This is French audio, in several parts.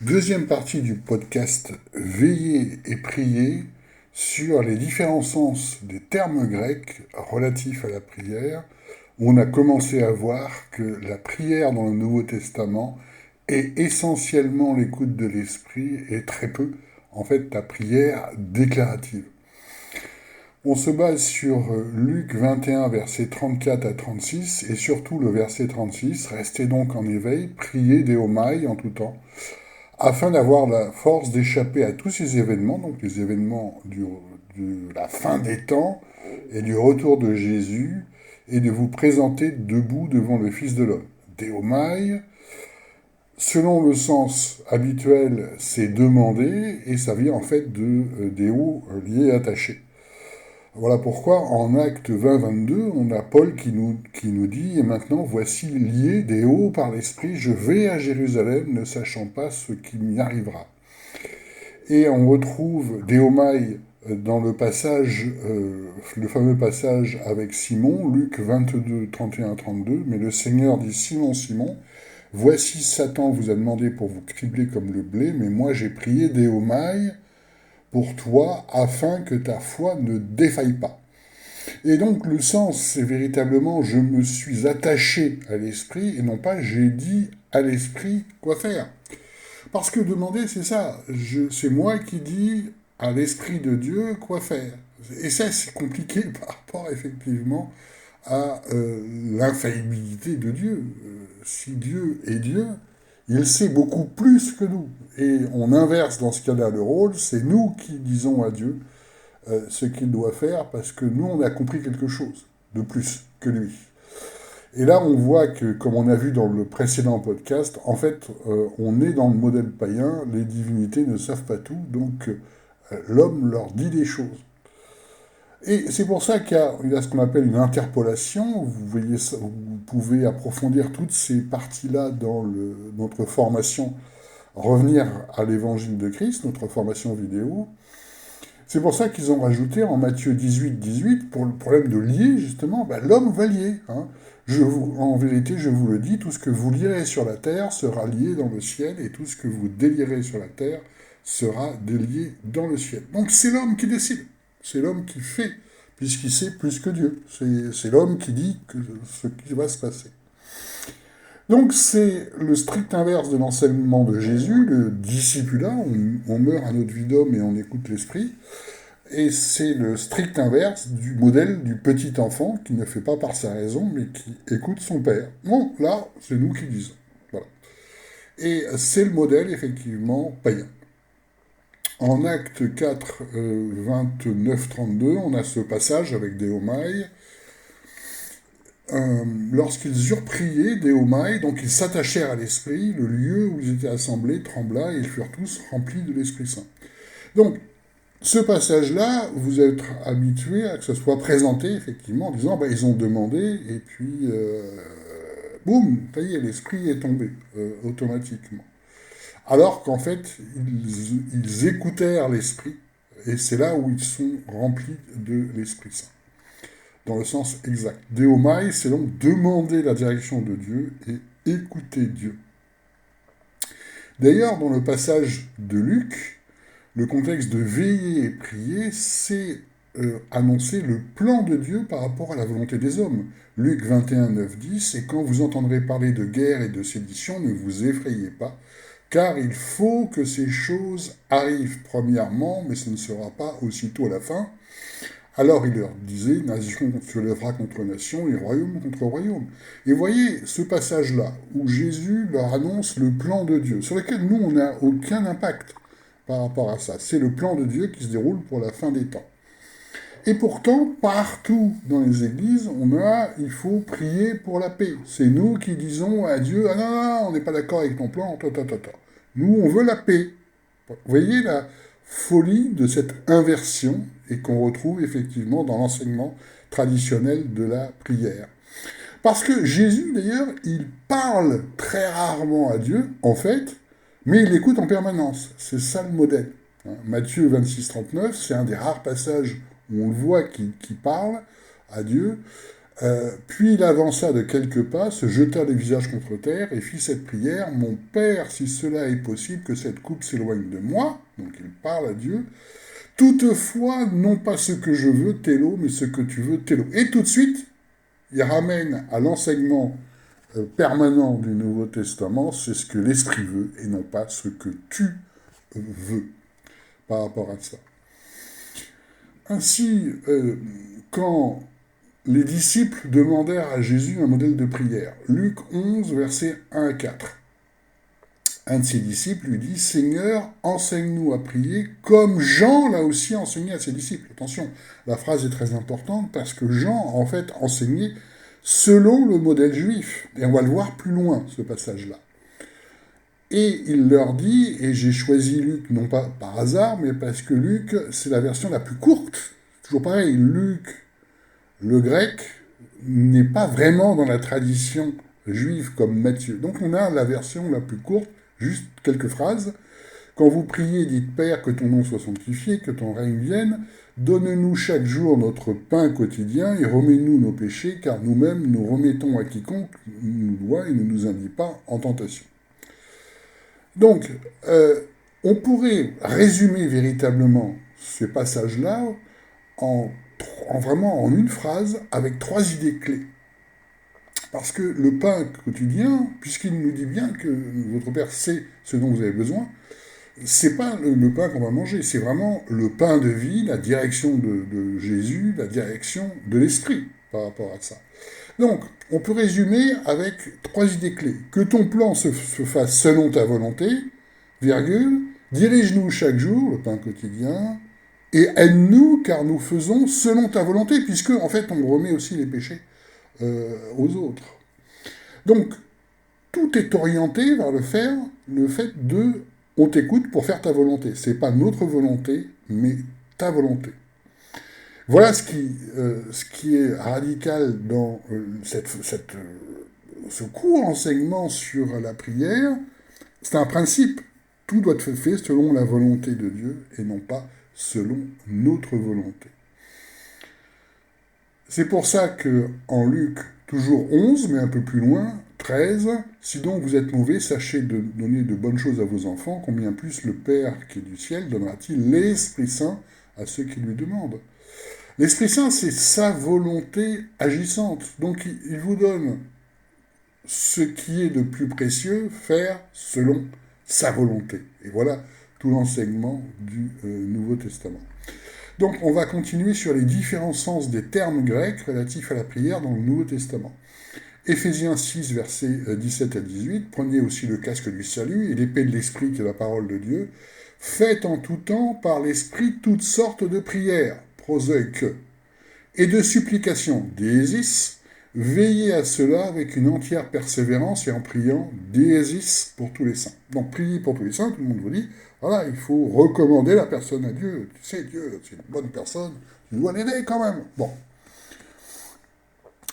Deuxième partie du podcast Veiller et prier sur les différents sens des termes grecs relatifs à la prière. On a commencé à voir que la prière dans le Nouveau Testament est essentiellement l'écoute de l'esprit et très peu, en fait, la prière déclarative. On se base sur Luc 21, versets 34 à 36, et surtout le verset 36, restez donc en éveil, priez Deomai en tout temps, afin d'avoir la force d'échapper à tous ces événements, donc les événements de la fin des temps et du retour de Jésus, et de vous présenter debout devant le Fils de l'homme. Deomai, selon le sens habituel, c'est demander, et ça vient en fait de Deo, lié, attaché. Voilà pourquoi en Acte 20-22, on a Paul qui nous dit « Et maintenant, voici lié des hauts par l'Esprit, je vais à Jérusalem, ne sachant pas ce qui m'y arrivera. » Et on retrouve Déomai dans le fameux passage avec Simon, Luc 22, 31-32, « Mais le Seigneur dit Simon, Simon, voici Satan vous a demandé pour vous cribler comme le blé, mais moi j'ai prié Déomai pour toi afin que ta foi ne défaille pas. » Et donc le sens, c'est véritablement je me suis attaché à l'esprit et non pas j'ai dit à l'esprit quoi faire. Parce que demander, c'est ça. C'est moi qui dis à l'esprit de Dieu quoi faire. Et ça, c'est compliqué par rapport effectivement à l'infaillibilité de Dieu. Si Dieu est Dieu, il sait beaucoup plus que nous. Et on inverse dans ce cas-là le rôle, c'est nous qui disons à Dieu ce qu'il doit faire parce que nous, on a compris quelque chose de plus que lui. Et là, on voit que, comme on a vu dans le précédent podcast, en fait, on est dans le modèle païen, les divinités ne savent pas tout, donc l'homme leur dit des choses. Et c'est pour ça qu'il y a ce qu'on appelle une interpolation. Vous voyez ça, vous pouvez approfondir toutes ces parties-là dans notre formation, revenir à l'évangile de Christ, notre formation vidéo. C'est pour ça qu'ils ont rajouté en Matthieu 18, pour le problème de lier, justement, l'homme va lier. Hein. En vérité, je vous le dis, tout ce que vous lierez sur la terre sera lié dans le ciel, et tout ce que vous délierez sur la terre sera délié dans le ciel. Donc c'est l'homme qui décide, c'est l'homme qui fait, puisqu'il sait plus que Dieu. C'est l'homme qui dit ce qui va se passer. Donc c'est le strict inverse de l'enseignement de Jésus, le discipulat, on meurt à notre vie d'homme et on écoute l'esprit, et c'est le strict inverse du modèle du petit enfant qui ne fait pas par sa raison, mais qui écoute son père. Bon, là, c'est nous qui disons. Voilà. Et c'est le modèle, effectivement, païen. En acte 4, 29-32, on a ce passage avec Déomai. Lorsqu'ils eurent prié, Déomai, donc ils s'attachèrent à l'esprit, le lieu où ils étaient assemblés trembla et ils furent tous remplis de l'Esprit Saint. Donc, ce passage-là, vous êtes habitué à que ce soit présenté, effectivement, en disant, ils ont demandé, et puis, boum, ça y est, l'esprit est tombé, automatiquement. Alors qu'en fait, ils écoutèrent l'esprit, et c'est là où ils sont remplis de l'Esprit Saint, dans le sens exact. Déomai, c'est donc demander la direction de Dieu et écouter Dieu. D'ailleurs, dans le passage de Luc, le contexte de veiller et prier, c'est annoncer le plan de Dieu par rapport à la volonté des hommes. Luc 21, 9, 10, « Et quand vous entendrez parler de guerre et de sédition, ne vous effrayez pas, car il faut que ces choses arrivent premièrement, mais ce ne sera pas aussitôt la fin. Alors il leur disait, nation se lèvera contre nation et royaume contre royaume. » Et voyez ce passage-là, où Jésus leur annonce le plan de Dieu, sur lequel nous, on n'a aucun impact par rapport à ça. C'est le plan de Dieu qui se déroule pour la fin des temps. Et pourtant, partout dans les églises, il faut prier pour la paix. C'est nous qui disons à Dieu, ah non, on n'est pas d'accord avec ton plan, Nous, on veut la paix. Vous voyez la folie de cette inversion et qu'on retrouve effectivement dans l'enseignement traditionnel de la prière. Parce que Jésus, d'ailleurs, il parle très rarement à Dieu, en fait, mais il écoute en permanence. C'est ça le modèle. Matthieu 26, 39, c'est un des rares passages où on le voit qui parle à Dieu. Puis il avança de quelques pas, se jeta le visage contre terre et fit cette prière: Mon Père, si cela est possible, que cette coupe s'éloigne de moi. Donc il parle à Dieu. Toutefois, non pas ce que je veux, Télo, mais ce que tu veux, Télo. Et tout de suite, il ramène à l'enseignement permanent du Nouveau Testament, c'est ce que l'Esprit veut et non pas ce que tu veux par rapport à ça. Ainsi, quand les disciples demandèrent à Jésus un modèle de prière, Luc 11, versets 1 à 4, un de ses disciples lui dit: Seigneur, enseigne-nous à prier comme Jean l'a aussi enseigné à ses disciples. Attention, la phrase est très importante parce que Jean, en fait, enseignait selon le modèle juif. Et on va le voir plus loin, ce passage-là. Et il leur dit, et j'ai choisi Luc non pas par hasard, mais parce que Luc, c'est la version la plus courte. Toujours pareil, Luc, le grec, n'est pas vraiment dans la tradition juive comme Matthieu. Donc on a la version la plus courte, juste quelques phrases. Quand vous priez, dites: Père, que ton nom soit sanctifié, que ton règne vienne. Donne-nous chaque jour notre pain quotidien et remets-nous nos péchés, car nous-mêmes nous remettons à quiconque nous doit et ne nous induit pas en tentation. Donc, on pourrait résumer véritablement ces passages-là vraiment en une phrase avec 3 idées clés. Parce que le pain quotidien, puisqu'il nous dit bien que votre Père sait ce dont vous avez besoin, c'est pas le pain qu'on va manger, c'est vraiment le pain de vie, la direction de Jésus, la direction de l'Esprit par rapport à ça. Donc, on peut résumer avec 3 idées clés. Que ton plan se fasse selon ta volonté, virgule, dirige-nous chaque jour, le pain quotidien, et aide-nous car nous faisons selon ta volonté, puisque en fait on remet aussi les péchés aux autres. Donc, tout est orienté vers le fait de on t'écoute pour faire ta volonté. C'est pas notre volonté, mais ta volonté. Voilà ce qui est radical dans ce court enseignement sur la prière. C'est un principe. Tout doit être fait selon la volonté de Dieu et non pas selon notre volonté. C'est pour ça que en Luc, toujours 11, mais un peu plus loin, 13, si donc vous êtes mauvais, sachez de donner de bonnes choses à vos enfants, combien plus le Père qui est du ciel donnera-t-il l'Esprit Saint à ceux qui lui demandent. L'Esprit Saint, c'est sa volonté agissante. Donc il vous donne ce qui est de plus précieux, faire selon sa volonté. Et voilà tout l'enseignement du Nouveau Testament. Donc on va continuer sur les différents sens des termes grecs relatifs à la prière dans le Nouveau Testament. Éphésiens 6, versets 17 à 18, prenez aussi le casque du salut et l'épée de l'Esprit qui est la parole de Dieu. Faites en tout temps par l'Esprit toutes sortes de prières, prosoïque, et de supplications, diesis. Veillez à cela avec une entière persévérance et en priant diesis pour tous les saints. Donc priez pour tous les saints, tout le monde vous dit, voilà, il faut recommander la personne à Dieu. Tu sais, Dieu, c'est une bonne personne, tu dois l'aider quand même. Bon.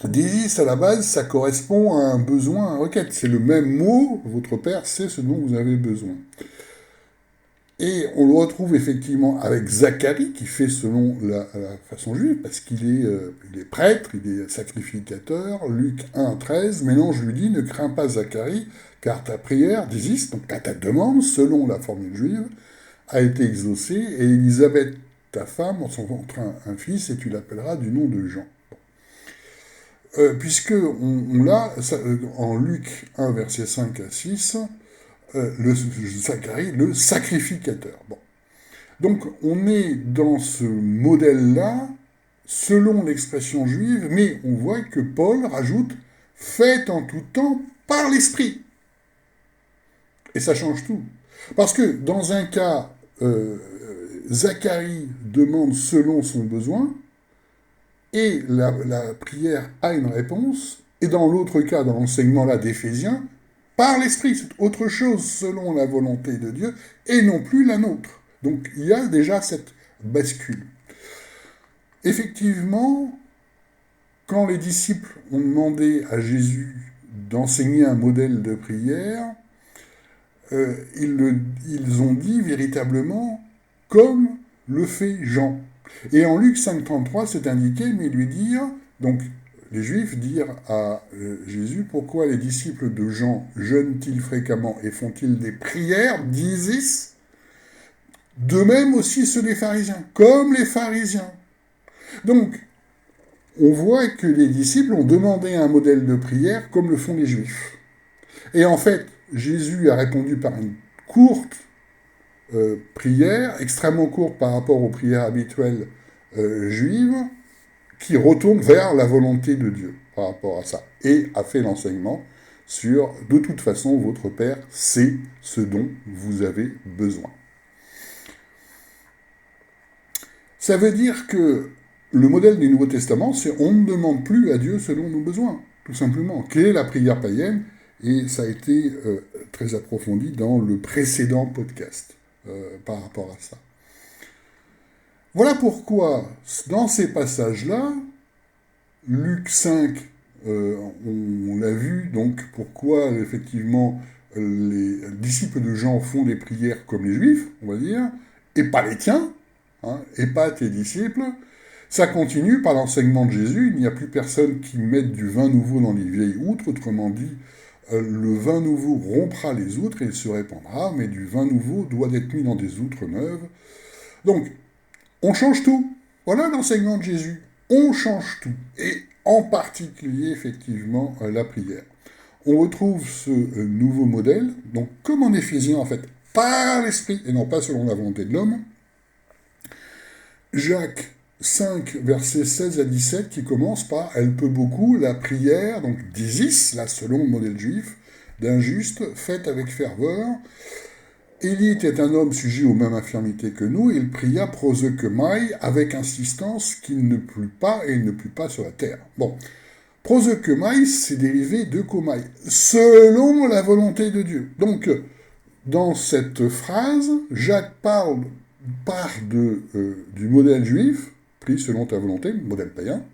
Diesis, à la base, ça correspond à un besoin, à une requête. C'est le même mot, votre Père sait ce dont vous avez besoin. Et on le retrouve effectivement avec Zacharie, qui fait selon la façon juive, parce qu'il est prêtre, il est sacrificateur. Luc 1, 13, mais l'ange lui dit: ne crains pas Zacharie, car ta prière, Diesis, donc ta demande, selon la formule juive, a été exaucée, et Élisabeth, ta femme, enfantera un fils, et tu l'appelleras du nom de Jean. Puisque on l'a, en Luc 1, versets 5 à 6, Zacharie, le sacrificateur. Bon. Donc on est dans ce modèle-là, selon l'expression juive, mais on voit que Paul rajoute « faites en tout temps par l'Esprit ». Et ça change tout. Parce que dans un cas, Zacharie demande selon son besoin, et la prière a une réponse, et dans l'autre cas, dans l'enseignement-là d'Éphésiens, par l'Esprit, c'est autre chose selon la volonté de Dieu, et non plus la nôtre. Donc il y a déjà cette bascule. Effectivement, quand les disciples ont demandé à Jésus d'enseigner un modèle de prière, ils ont dit véritablement comme le fait Jean. Et en Luc 5,33, c'est indiqué, mais lui dire, donc les Juifs dirent à Jésus, pourquoi les disciples de Jean jeûnent-ils fréquemment et font-ils des prières, disent de même aussi ceux des pharisiens, comme les pharisiens. Donc, on voit que les disciples ont demandé un modèle de prière comme le font les Juifs. Et en fait, Jésus a répondu par une courte prière, extrêmement courte par rapport aux prières habituelles juives, qui retourne vers la volonté de Dieu par rapport à ça, et a fait l'enseignement sur « de toute façon, votre Père sait ce dont vous avez besoin ». Ça veut dire que le modèle du Nouveau Testament, c'est on ne demande plus à Dieu selon nos besoins, tout simplement. Quelle est la prière païenne? Et ça a été très approfondi dans le précédent podcast par rapport à ça. Voilà pourquoi, dans ces passages-là, Luc 5, on l'a vu, donc pourquoi effectivement les disciples de Jean font des prières comme les Juifs, on va dire, et pas les tiens, et pas tes disciples. Ça continue par l'enseignement de Jésus, il n'y a plus personne qui mette du vin nouveau dans les vieilles outres, autrement dit, le vin nouveau rompra les outres et il se répandra, mais du vin nouveau doit être mis dans des outres neuves. Donc, on change tout. Voilà l'enseignement de Jésus. On change tout. Et en particulier, effectivement, la prière. On retrouve ce nouveau modèle, donc comme en Éphésiens, en fait, par l'Esprit, et non pas selon la volonté de l'homme. Jacques 5, versets 16 à 17, qui commence par « Elle peut beaucoup, la prière, donc d'Isis, là selon le modèle juif, d'un juste, faite avec ferveur. Élie était un homme sujet aux mêmes infirmités que nous, il pria proseuchomai avec insistance qu'il ne plût pas, et il ne plut pas sur la terre. » Bon, proseuchomai, c'est dérivé de komai, selon la volonté de Dieu. Donc, dans cette phrase, Jacques part du modèle juif, pris selon ta volonté, modèle païen,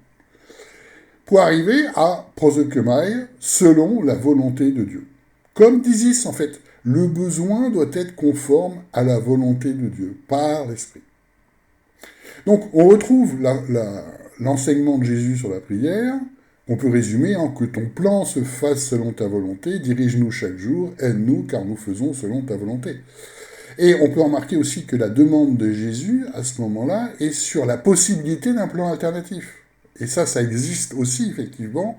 pour arriver à proseuchomai, selon la volonté de Dieu. Comme d'Isis, en fait, le besoin doit être conforme à la volonté de Dieu, par l'Esprit. Donc, on retrouve l'enseignement de Jésus sur la prière, on peut résumer en que ton plan se fasse selon ta volonté, dirige-nous chaque jour, aide-nous car nous faisons selon ta volonté. Et on peut remarquer aussi que la demande de Jésus, à ce moment-là, est sur la possibilité d'un plan alternatif. Et ça existe aussi, effectivement,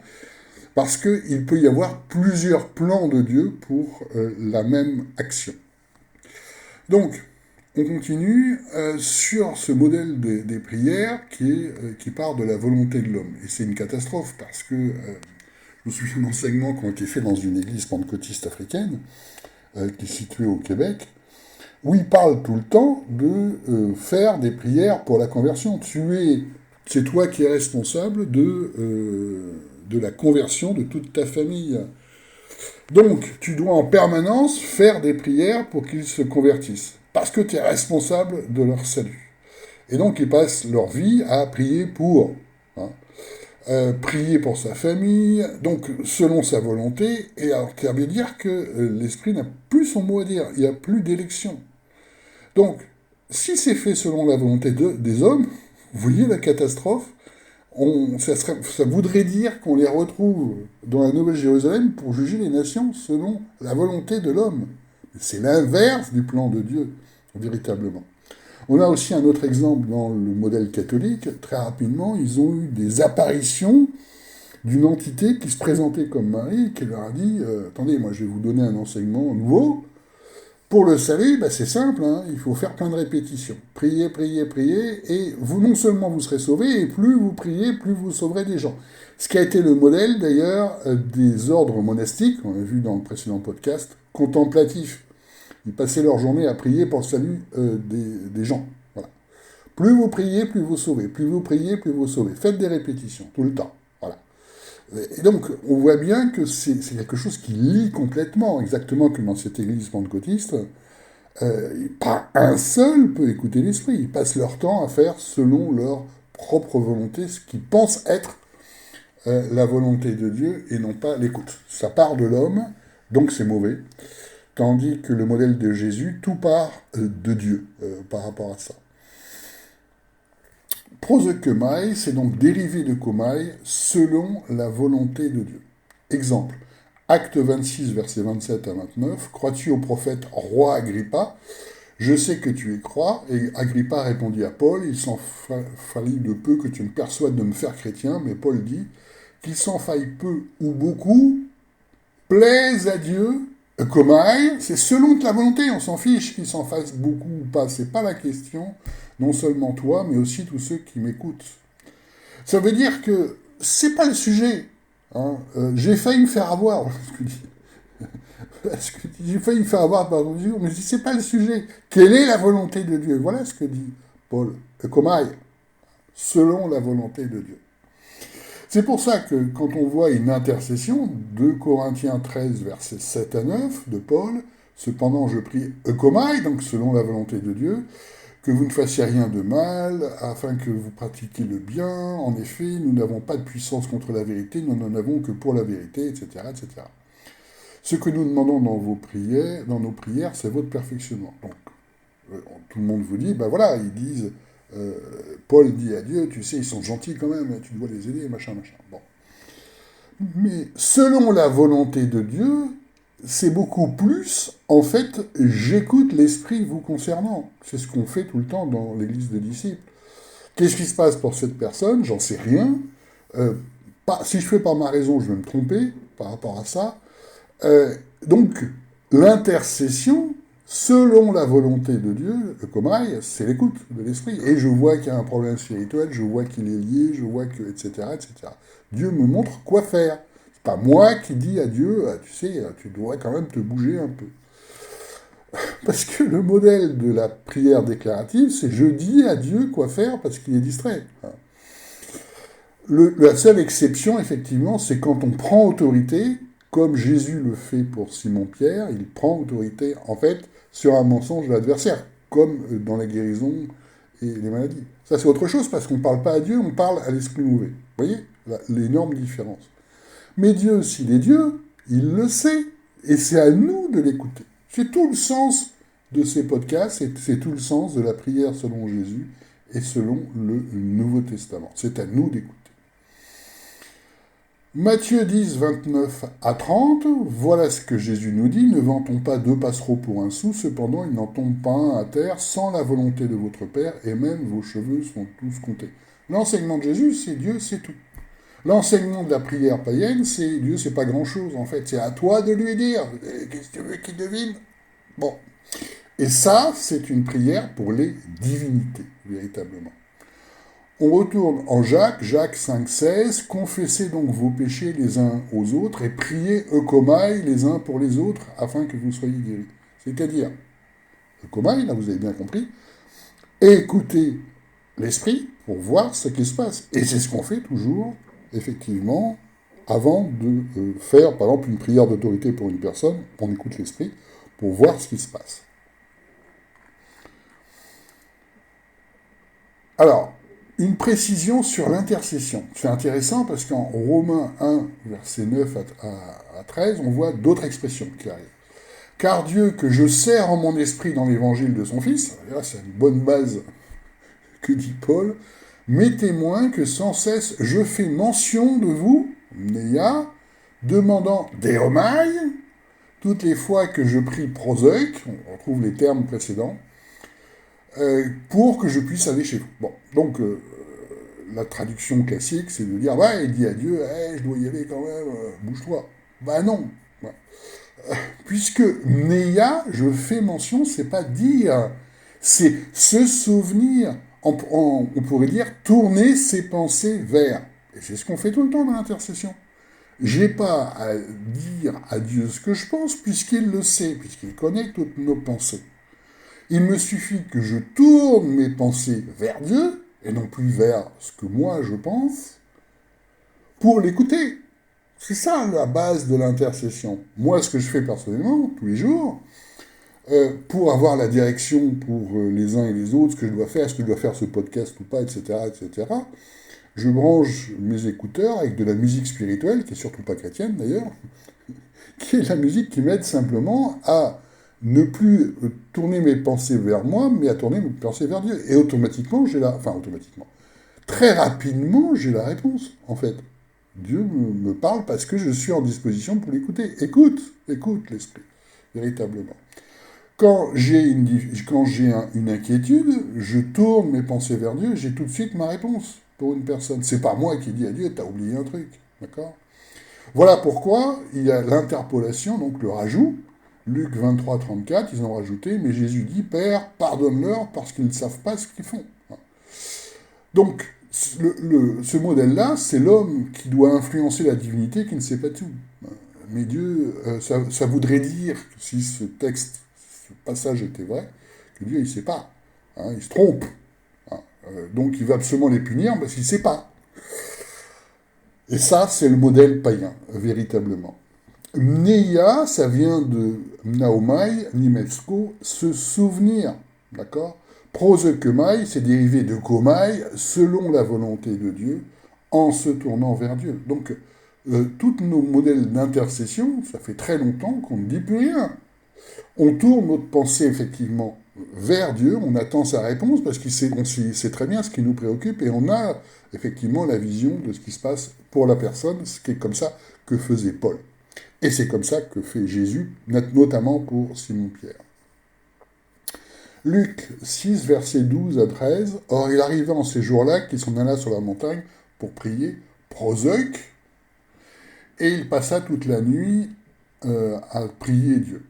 parce qu'il peut y avoir plusieurs plans de Dieu pour la même action. Donc, on continue sur ce modèle des prières qui part de la volonté de l'homme. Et c'est une catastrophe, parce que je me souviens d'enseignements qui ont été faits dans une église pentecôtiste africaine, qui est située au Québec, où il parle tout le temps de faire des prières pour la conversion. C'est toi qui es responsable de la conversion de toute ta famille. Donc, tu dois en permanence faire des prières pour qu'ils se convertissent, parce que tu es responsable de leur salut. Et donc, ils passent leur vie à prier pour. Prier pour sa famille, donc selon sa volonté, et alors ça veut dire que l'esprit n'a plus son mot à dire, il n'y a plus d'élection. Donc, si c'est fait selon la volonté des hommes, vous voyez la catastrophe, ça voudrait dire qu'on les retrouve dans la Nouvelle Jérusalem pour juger les nations selon la volonté de l'homme. C'est l'inverse du plan de Dieu, véritablement. On a aussi un autre exemple dans le modèle catholique. Très rapidement, ils ont eu des apparitions d'une entité qui se présentait comme Marie, qui leur a dit « Attendez, moi je vais vous donner un enseignement nouveau. Pour le salut, c'est simple, il faut faire plein de répétitions. Priez, priez, priez, et vous, non seulement vous serez sauvés, et plus vous priez, plus vous sauverez des gens. » Ce qui a été le modèle, d'ailleurs, des ordres monastiques, on l'a vu dans le précédent podcast, contemplatifs. Ils passaient leur journée à prier pour le salut des gens. Voilà. Plus vous priez, plus vous sauvez. Plus vous priez, plus vous sauvez. Faites des répétitions, tout le temps. Voilà. Et donc, on voit bien que c'est quelque chose qui lie complètement, exactement comme dans cette église pentecôtiste. Pas un seul peut écouter l'esprit. Ils passent leur temps à faire selon leur propre volonté, ce qu'ils pensent être la volonté de Dieu et non pas l'écoute. Ça part de l'homme, donc c'est mauvais. Tandis que le modèle de Jésus, tout part de Dieu par rapport à ça. Proseuchomai, c'est donc dérivé de komai, selon la volonté de Dieu. Exemple, acte 26, versets 27 à 29, crois-tu au prophète roi Agrippa? Je sais que tu y crois. Et Agrippa répondit à Paul, il s'en fallit de peu que tu me persuades de me faire chrétien, mais Paul dit, qu'il s'en faille peu ou beaucoup, plaise à Dieu, komai, c'est selon la volonté, on s'en fiche qu'il s'en fasse beaucoup ou pas, c'est pas la question, non seulement toi, mais aussi tous ceux qui m'écoutent. Ça veut dire que c'est pas le sujet. Hein. J'ai failli me faire avoir, j'ai failli me faire avoir par Dieu, mais c'est pas le sujet. Quelle est la volonté de Dieu? Voilà ce que dit Paul. Komai, selon la volonté de Dieu. C'est pour ça que quand on voit une intercession, 2 Corinthiens 13, versets 7 à 9 de Paul, cependant je prie komai, donc selon la volonté de Dieu, que vous ne fassiez rien de mal, afin que vous pratiquiez le bien. En effet, nous n'avons pas de puissance contre la vérité, nous n'en avons que pour la vérité, etc., etc. Ce que nous demandons dans nos prières, c'est votre perfectionnement. Donc, tout le monde vous dit, ben voilà, ils disent, Paul dit à Dieu, tu sais, ils sont gentils quand même, tu dois les aider, machin, machin. Bon. Mais selon la volonté de Dieu, c'est beaucoup plus, en fait, j'écoute l'esprit vous concernant. C'est ce qu'on fait tout le temps dans l'église des disciples. Qu'est-ce qui se passe pour cette personne? J'en sais rien. Si je fais par ma raison, je vais me tromper par rapport à ça. Donc, l'intercession, selon la volonté de Dieu, le komai, c'est l'écoute de l'esprit. Et je vois qu'il y a un problème spirituel, je vois qu'il est lié, je vois que, etc., etc. Dieu me montre quoi faire. C'est pas moi qui dis à Dieu, tu sais, tu dois quand même te bouger un peu. Parce que le modèle de la prière déclarative, c'est je dis à Dieu quoi faire parce qu'il est distrait. La seule exception, effectivement, c'est quand on prend autorité, comme Jésus le fait pour Simon-Pierre, il prend autorité, en fait, sur un mensonge de l'adversaire, comme dans la guérison et les maladies. Ça, c'est autre chose, parce qu'on ne parle pas à Dieu, on parle à l'esprit mauvais. Vous voyez l'énorme différence. Mais Dieu, s'il est Dieu, il le sait, et c'est à nous de l'écouter. C'est tout le sens de ces podcasts, et c'est tout le sens de la prière selon Jésus et selon le Nouveau Testament. C'est à nous d'écouter. Matthieu 10, 29 à 30, voilà ce que Jésus nous dit, ne vantons pas 2 passereaux pour un sou, cependant il n'en tombe pas un à terre sans la volonté de votre Père, et même vos cheveux sont tous comptés. L'enseignement de Jésus, c'est Dieu, c'est tout. L'enseignement de la prière païenne, c'est Dieu, c'est pas grand-chose en fait, c'est à toi de lui dire, qu'est-ce que tu veux qu'il devine? Bon. Et ça, c'est une prière pour les divinités, véritablement. On retourne en Jacques 5, 16, confessez donc vos péchés les uns aux autres et priez eukomai les uns pour les autres afin que vous soyez guéris. C'est-à-dire, eukomai, là vous avez bien compris, écoutez l'esprit pour voir ce qui se passe. Et c'est ce qu'on fait toujours, effectivement, avant de faire, par exemple, une prière d'autorité pour une personne, on écoute l'esprit pour voir ce qui se passe. Alors, une précision sur l'intercession. C'est intéressant parce qu'en Romains 1, versets 9 à 13, on voit d'autres expressions qui arrivent. Car Dieu, que je sers en mon esprit dans l'évangile de son Fils, là c'est une bonne base que dit Paul, m'est témoin que sans cesse je fais mention de vous, Néa, demandant Deomai, toutes les fois que je prie proseuk, on retrouve les termes précédents, pour que je puisse aller chez vous. Bon, donc la traduction classique, c'est de dire, ouais, il dit à Dieu, hey, je dois y aller quand même, bouge-toi. Bah non. Ouais. Puisque Néa, je fais mention, c'est pas dire, c'est se souvenir. On pourrait dire tourner ses pensées vers. Et c'est ce qu'on fait tout le temps dans l'intercession. J'ai pas à dire à Dieu ce que je pense, puisqu'il le sait, puisqu'il connaît toutes nos pensées. Il me suffit que je tourne mes pensées vers Dieu, et non plus vers ce que moi je pense, pour l'écouter. C'est ça la base de l'intercession. Moi, ce que je fais personnellement, tous les jours, pour avoir la direction pour les uns et les autres, ce que je dois faire, est-ce que je dois faire ce podcast ou pas, etc., etc., je branche mes écouteurs avec de la musique spirituelle, qui est surtout pas chrétienne d'ailleurs, qui est la musique qui m'aide simplement à ne plus tourner mes pensées vers moi, mais à tourner mes pensées vers Dieu. Et automatiquement, automatiquement. très rapidement, j'ai la réponse, en fait. Dieu me parle parce que je suis en disposition pour l'écouter. Écoute l'esprit, véritablement. Quand j'ai une inquiétude, je tourne mes pensées vers Dieu, j'ai tout de suite ma réponse pour une personne. C'est pas moi qui dis à Dieu, t'as oublié un truc, d'accord? Voilà pourquoi il y a l'interpolation, donc le rajout. Luc 23, 34, ils ont rajouté, mais Jésus dit, Père, pardonne-leur parce qu'ils ne savent pas ce qu'ils font. Donc, ce modèle-là, c'est l'homme qui doit influencer la divinité qui ne sait pas tout. Mais Dieu, ça voudrait dire, si ce texte, ce passage était vrai, que Dieu, il ne sait pas. Il se trompe. Donc, il va absolument les punir parce qu'il ne sait pas. Et ça, c'est le modèle païen, véritablement. Mneia, ça vient de Naomai, Nimetsko, se souvenir. D'accord? Proseuchomai, c'est dérivé de komai, selon la volonté de Dieu, en se tournant vers Dieu. Donc, tous nos modèles d'intercession, ça fait très longtemps qu'on ne dit plus rien. On tourne notre pensée, effectivement, vers Dieu, on attend sa réponse, parce qu'on sait très bien ce qui nous préoccupe, et on a, effectivement, la vision de ce qui se passe pour la personne, ce qui est comme ça que faisait Paul. Et c'est comme ça que fait Jésus, notamment pour Simon-Pierre. Luc 6, versets 12 à 13. Or, il arriva en ces jours-là qu'il s'en alla sur la montagne pour prier, proseuch, et il passa toute la nuit à prier Dieu.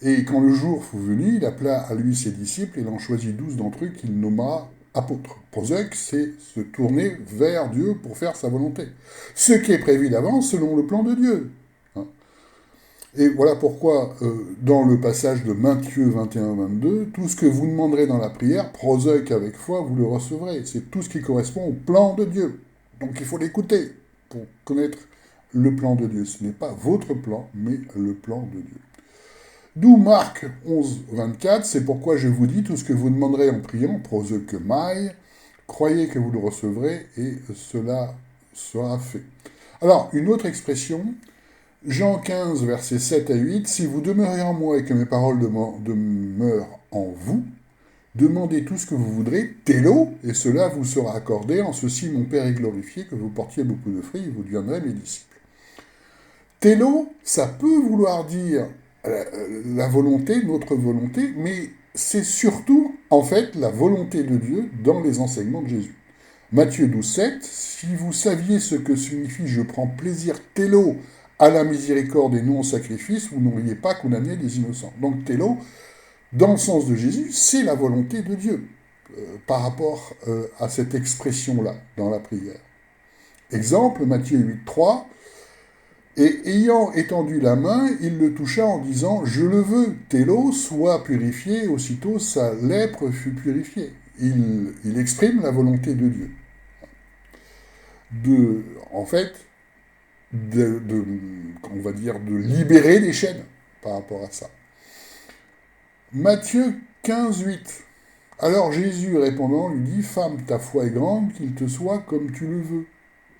Et quand le jour fut venu, il appela à lui ses disciples, et il en choisit 12 d'entre eux qu'il nomma apôtres. Proseuch, c'est se tourner vers Dieu pour faire sa volonté. Ce qui est prévu d'avance selon le plan de Dieu. Et voilà pourquoi, dans le passage de Matthieu 21-22, tout ce que vous demanderez dans la prière, proseuch avec foi, vous le recevrez. C'est tout ce qui correspond au plan de Dieu. Donc il faut l'écouter pour connaître le plan de Dieu. Ce n'est pas votre plan, mais le plan de Dieu. D'où Marc 11-24, c'est pourquoi je vous dis, tout ce que vous demanderez en priant, proseuchomai, croyez que vous le recevrez, et cela sera fait. Alors, une autre expression, Jean 15, versets 7 à 8, « Si vous demeurez en moi et que mes paroles demeurent en vous, demandez tout ce que vous voudrez, télo, et cela vous sera accordé. En ceci, mon Père est glorifié, que vous portiez beaucoup de fruits, et vous deviendrez mes disciples. » Télo, ça peut vouloir dire la volonté, notre volonté, mais c'est surtout, en fait, la volonté de Dieu dans les enseignements de Jésus. Matthieu 12, 7, « Si vous saviez ce que signifie « je prends plaisir, télo », à la miséricorde et non au sacrifice, vous n'auriez pas condamné des innocents. » Donc télo, dans le sens de Jésus, c'est la volonté de Dieu par rapport à cette expression-là dans la prière. Exemple, Matthieu 8, 3, « Et ayant étendu la main, il le toucha en disant « Je le veux, télo, sois purifié. » Et aussitôt sa lèpre fut purifiée. Il exprime la volonté de Dieu. En fait, on va dire, de libérer les chaînes par rapport à ça. Matthieu 15, 8. Alors Jésus répondant lui dit, « Femme, ta foi est grande, qu'il te soit comme tu le veux. »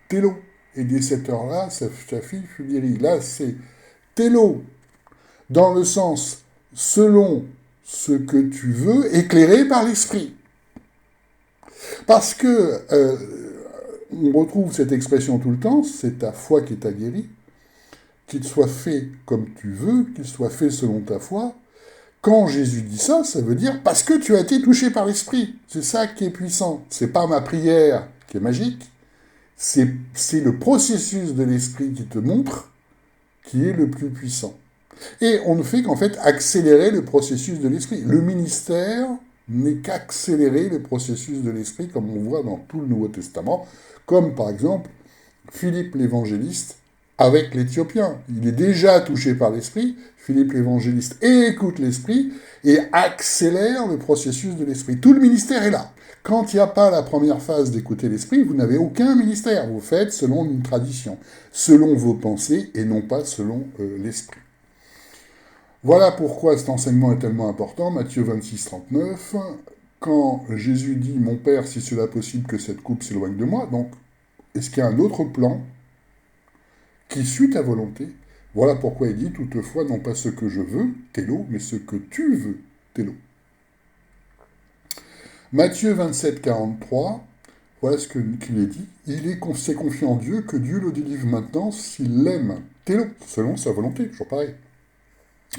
Télo. Et dès cette heure-là, sa fille fut guérie. Là, c'est télo, dans le sens selon ce que tu veux, éclairé par l'esprit. Parce que on retrouve cette expression tout le temps, c'est ta foi qui t'a guéri, qu'il soit fait comme tu veux, qu'il soit fait selon ta foi. Quand Jésus dit ça, ça veut dire parce que tu as été touché par l'Esprit. C'est ça qui est puissant. C'est pas ma prière qui est magique, c'est le processus de l'Esprit qui te montre qui est le plus puissant. Et on ne fait qu'en fait accélérer le processus de l'Esprit. Le ministère n'est qu'accélérer le processus de l'Esprit, comme on voit dans tout le Nouveau Testament, comme par exemple Philippe l'évangéliste avec l'Éthiopien. Il est déjà touché par l'Esprit, Philippe l'évangéliste écoute l'Esprit et accélère le processus de l'Esprit. Tout le ministère est là. Quand il n'y a pas la première phase d'écouter l'Esprit, vous n'avez aucun ministère. Vous faites selon une tradition, selon vos pensées et non pas selon l'Esprit. Voilà pourquoi cet enseignement est tellement important. Matthieu 26, 39, quand Jésus dit « Mon Père, si cela est possible que cette coupe s'éloigne de moi », donc est-ce qu'il y a un autre plan qui suit ta volonté? Voilà pourquoi il dit « Toutefois, non pas ce que je veux, télo, mais ce que tu veux, télo ». Matthieu 27, 43, Voilà ce qu'il est dit. S'est confié en Dieu, que Dieu le délivre maintenant s'il l'aime. Télo, selon sa volonté, toujours pareil.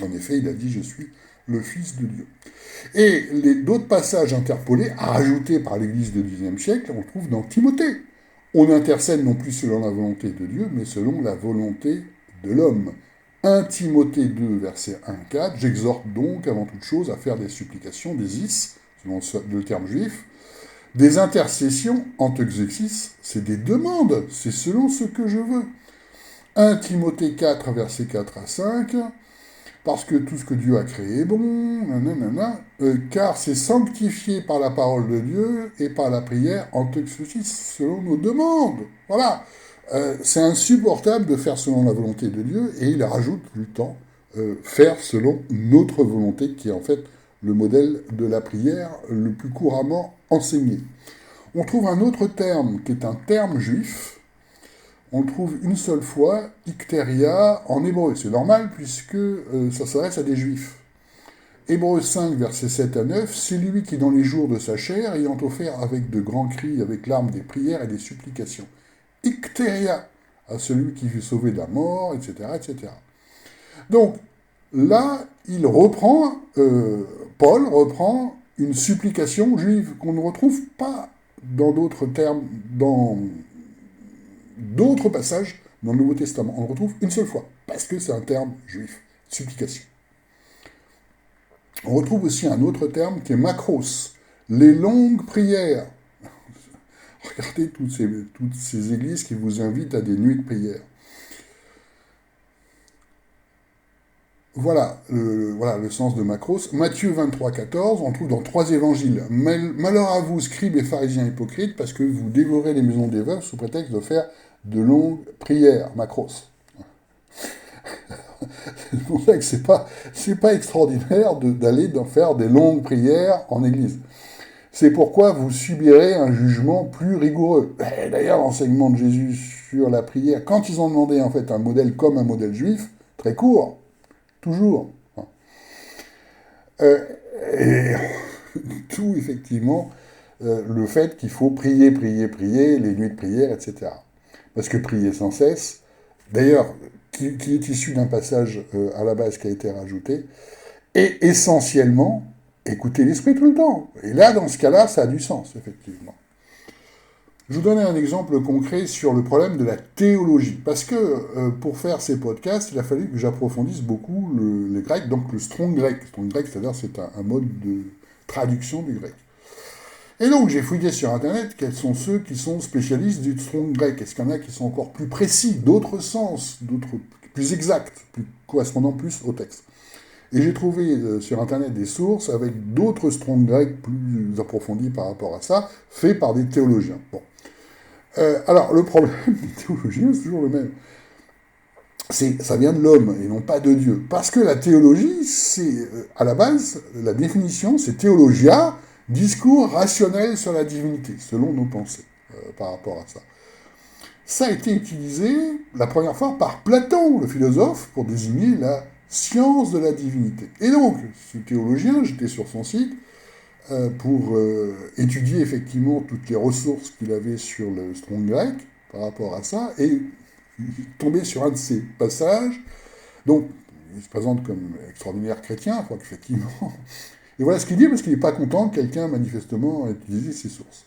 En effet, il a dit, je suis le Fils de Dieu. Et d'autres passages interpolés, rajoutés par l'Église du Xe siècle, on trouve dans Timothée. On intercède non plus selon la volonté de Dieu, mais selon la volonté de l'homme. 1 Timothée 2, verset 1-4, j'exhorte donc avant toute chose à faire des supplications, des is, selon le terme juif, des intercessions, antexéxis, c'est des demandes, c'est selon ce que je veux. 1 Timothée 4, verset 4-5, parce que tout ce que Dieu a créé est bon, car c'est sanctifié par la parole de Dieu et par la prière en texte selon nos demandes. Voilà. C'est insupportable de faire selon la volonté de Dieu, et il rajoute tout le temps faire selon notre volonté, qui est en fait le modèle de la prière le plus couramment enseigné. On trouve un autre terme qui est un terme juif. On le trouve une seule fois, ikteria, en hébreu. C'est normal puisque ça s'adresse à des juifs. Hébreux 5, versets 7-9, c'est lui qui, dans les jours de sa chair, ayant offert avec de grands cris, avec larmes, des prières et des supplications. Ikteria, à celui qui fut sauvé de la mort, etc., etc. Donc, là, Paul reprend une supplication juive qu'on ne retrouve pas dans d'autres termes, dans d'autres passages dans le Nouveau Testament. On le retrouve une seule fois, parce que c'est un terme juif, supplication. On retrouve aussi un autre terme qui est makros, les longues prières. Regardez toutes ces églises qui vous invitent à des nuits de prière. Voilà le sens de makros. Matthieu 23, 14, on trouve dans 3 évangiles. Malheur à vous, scribes et pharisiens hypocrites, parce que vous dévorez les maisons des veuves sous prétexte de faire de longues prières, macros. C'est pour ça que c'est pas extraordinaire d'aller faire des longues prières en église. C'est pourquoi vous subirez un jugement plus rigoureux. Et d'ailleurs, l'enseignement de Jésus sur la prière, quand ils ont demandé en fait un modèle comme un modèle juif, très court, toujours. Et tout effectivement, le fait qu'il faut prier, les nuits de prière, etc. Parce que prier sans cesse, d'ailleurs, qui est issu d'un passage à la base qui a été rajouté, et essentiellement, écouter l'esprit tout le temps. Et là, dans ce cas-là, ça a du sens, effectivement. Je vous donne un exemple concret sur le problème de la théologie. Parce que pour faire ces podcasts, il a fallu que j'approfondisse beaucoup le grec, donc le strong grec. Strong grec, c'est-à-dire c'est un mode de traduction du grec. Et donc, j'ai fouillé sur Internet quels sont ceux qui sont spécialistes du strong grec. Est-ce qu'il y en a qui sont encore plus précis, d'autres sens, d'autres plus exacts, correspondant plus au texte. Et j'ai trouvé sur Internet des sources avec d'autres strong grecs plus approfondis par rapport à ça, faits par des théologiens. Bon. Alors, le problème des théologiens, c'est toujours le même. Ça vient de l'homme et non pas de Dieu. Parce que la théologie, c'est, à la base, la définition, c'est théologia, discours rationnel sur la divinité, selon nos pensées par rapport à ça. Ça a été utilisé la première fois par Platon, le philosophe, pour désigner la science de la divinité. Et donc, ce théologien, j'étais sur son site, pour étudier effectivement toutes les ressources qu'il avait sur le strong grec par rapport à ça, et tombé sur un de ces passages. Donc, il se présente comme extraordinaire chrétien, je crois qu'effectivement. Et voilà ce qu'il dit, parce qu'il n'est pas content que quelqu'un, manifestement, ait utilisé ses sources.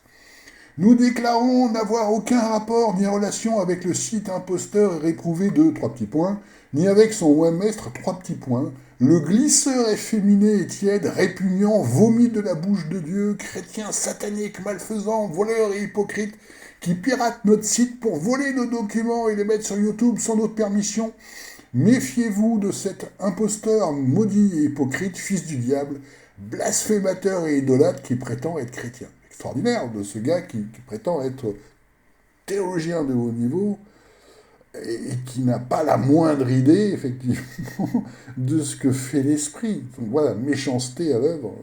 Nous déclarons n'avoir aucun rapport ni relation avec le site imposteur et réprouvé de 3 petits points, ni avec son webmestre 3 petits points, le glisseur efféminé et tiède, répugnant, vomi de la bouche de Dieu, chrétien satanique, malfaisant, voleur et hypocrite, qui pirate notre site pour voler nos documents et les mettre sur YouTube sans notre permission. Méfiez-vous de cet imposteur maudit et hypocrite, fils du diable, blasphémateur et idolâtre qui prétend être chrétien. Extraordinaire de ce gars qui prétend être théologien de haut niveau et qui n'a pas la moindre idée, effectivement, de ce que fait l'esprit. Donc voilà, méchanceté à l'œuvre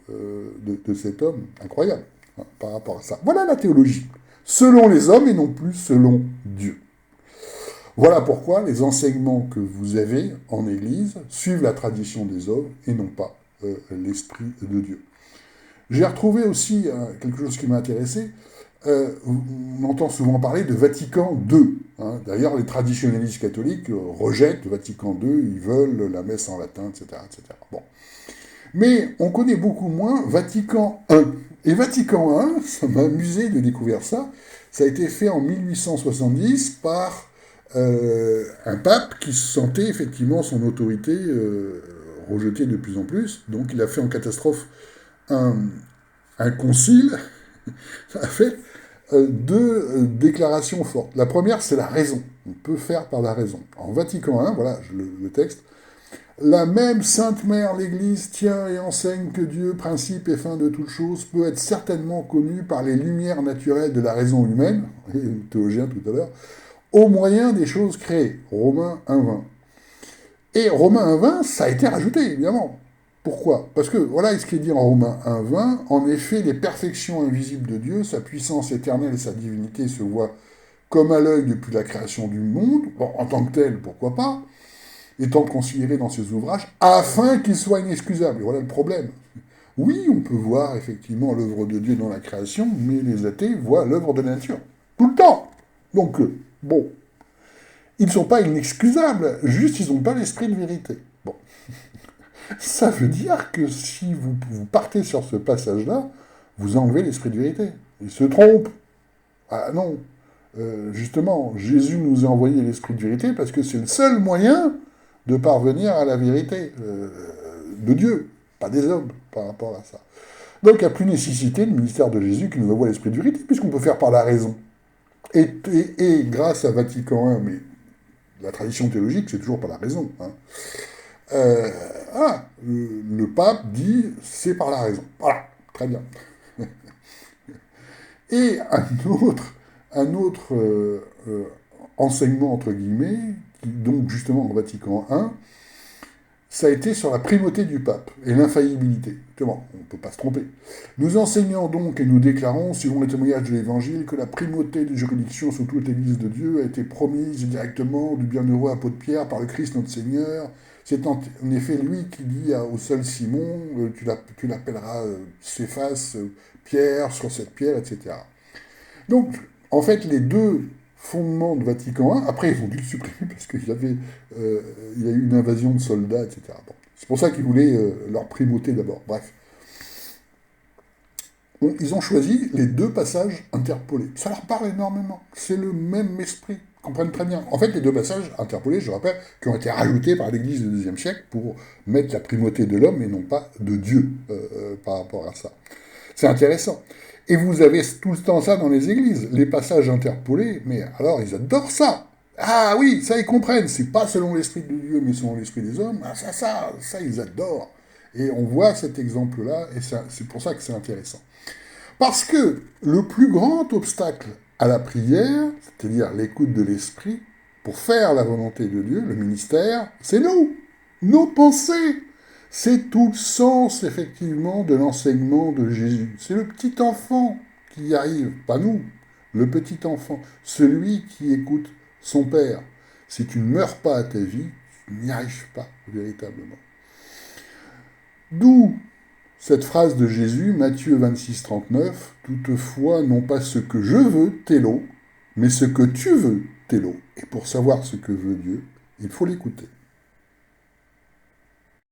de cet homme, incroyable, hein, par rapport à ça. Voilà la théologie, selon les hommes et non plus selon Dieu. Voilà pourquoi les enseignements que vous avez en Église suivent la tradition des hommes et non pas l'Esprit de Dieu. J'ai retrouvé aussi quelque chose qui m'a intéressé. On entend souvent parler de Vatican II. Hein. D'ailleurs, les traditionnalistes catholiques rejettent Vatican II, ils veulent la messe en latin, etc., etc. Bon. Mais on connaît beaucoup moins Vatican I. Et Vatican I, ça m'a amusé de découvrir ça, ça a été fait en 1870 par un pape qui sentait effectivement son autorité rejetée de plus en plus. Donc il a fait en catastrophe un concile, a fait deux déclarations fortes. La première, c'est la raison. On peut faire par la raison. En Vatican I, voilà le texte, la même Sainte Mère, l'Église, tient et enseigne que Dieu, principe et fin de toute chose, peut être certainement connu par les lumières naturelles de la raison humaine, et le théologien tout à l'heure, au moyen des choses créées. Romains 1,20. Et Romains 1,20, ça a été rajouté, évidemment. Pourquoi? Parce que voilà ce qui est dit en Romains 1,20. En effet, les perfections invisibles de Dieu, sa puissance éternelle et sa divinité se voient comme à l'œil depuis la création du monde. Bon, en tant que tel, pourquoi pas, étant considéré dans ses ouvrages, afin qu'il soit inexcusable. Et voilà le problème. Oui, on peut voir effectivement l'œuvre de Dieu dans la création, mais les athées voient l'œuvre de la nature. Tout le temps. Donc, bon, ils ne sont pas inexcusables, juste ils n'ont pas l'esprit de vérité. Bon. Ça veut dire que si vous partez sur ce passage-là, vous enlevez l'esprit de vérité. Ils se trompent. Ah non. Justement, Jésus nous a envoyé l'esprit de vérité parce que c'est le seul moyen de parvenir à la vérité de Dieu, pas des hommes, par rapport à ça. Donc il n'y a plus nécessité, le ministère de Jésus qui nous envoie l'esprit de vérité, puisqu'on peut faire par la raison. Et grâce à Vatican I, mais la tradition théologique, c'est toujours par la raison. Hein. Le pape dit, c'est par la raison. Voilà, très bien. Et un autre enseignement, entre guillemets, donc justement en Vatican I, ça a été sur la primauté du pape et l'infaillibilité. Justement, on ne peut pas se tromper. Nous enseignons donc et nous déclarons, suivant les témoignages de l'Évangile, que la primauté de juridiction sur toute l'Église de Dieu a été promise directement du bienheureux apôtre Pierre par le Christ notre Seigneur. C'est en effet lui qui dit au seul Simon, tu l'appelleras Céphas, Pierre, sur cette pierre, etc. Donc, en fait, les deux fondements de Vatican I, après ils ont dû le supprimer parce qu'il y a eu une invasion de soldats, etc. Bon. C'est pour ça qu'ils voulaient leur primauté d'abord. Bref. Ils ont choisi les deux passages interpolés. Ça leur parle énormément. C'est le même esprit. Ils comprennent très bien. En fait, les deux passages interpolés, je rappelle, qui ont été rajoutés par l'Église du IIe siècle pour mettre la primauté de l'homme et non pas de Dieu par rapport à ça. C'est intéressant. Et vous avez tout le temps ça dans les églises, les passages interpolés, mais alors ils adorent ça. Ah oui, ça ils comprennent, c'est pas selon l'esprit de Dieu, mais selon l'esprit des hommes. Ah ça ils adorent. Et on voit cet exemple-là, et c'est pour ça que c'est intéressant. Parce que le plus grand obstacle à la prière, c'est-à-dire l'écoute de l'esprit, pour faire la volonté de Dieu, le ministère, c'est nous, nos pensées. C'est tout le sens, effectivement, de l'enseignement de Jésus. C'est le petit enfant qui y arrive, pas nous, le petit enfant, celui qui écoute son Père. Si tu ne meurs pas à ta vie, tu n'y arrives pas, véritablement. D'où cette phrase de Jésus, Matthieu 26, 39, « Toutefois, non pas ce que je veux, télo, mais ce que tu veux, télo. » Et pour savoir ce que veut Dieu, il faut l'écouter.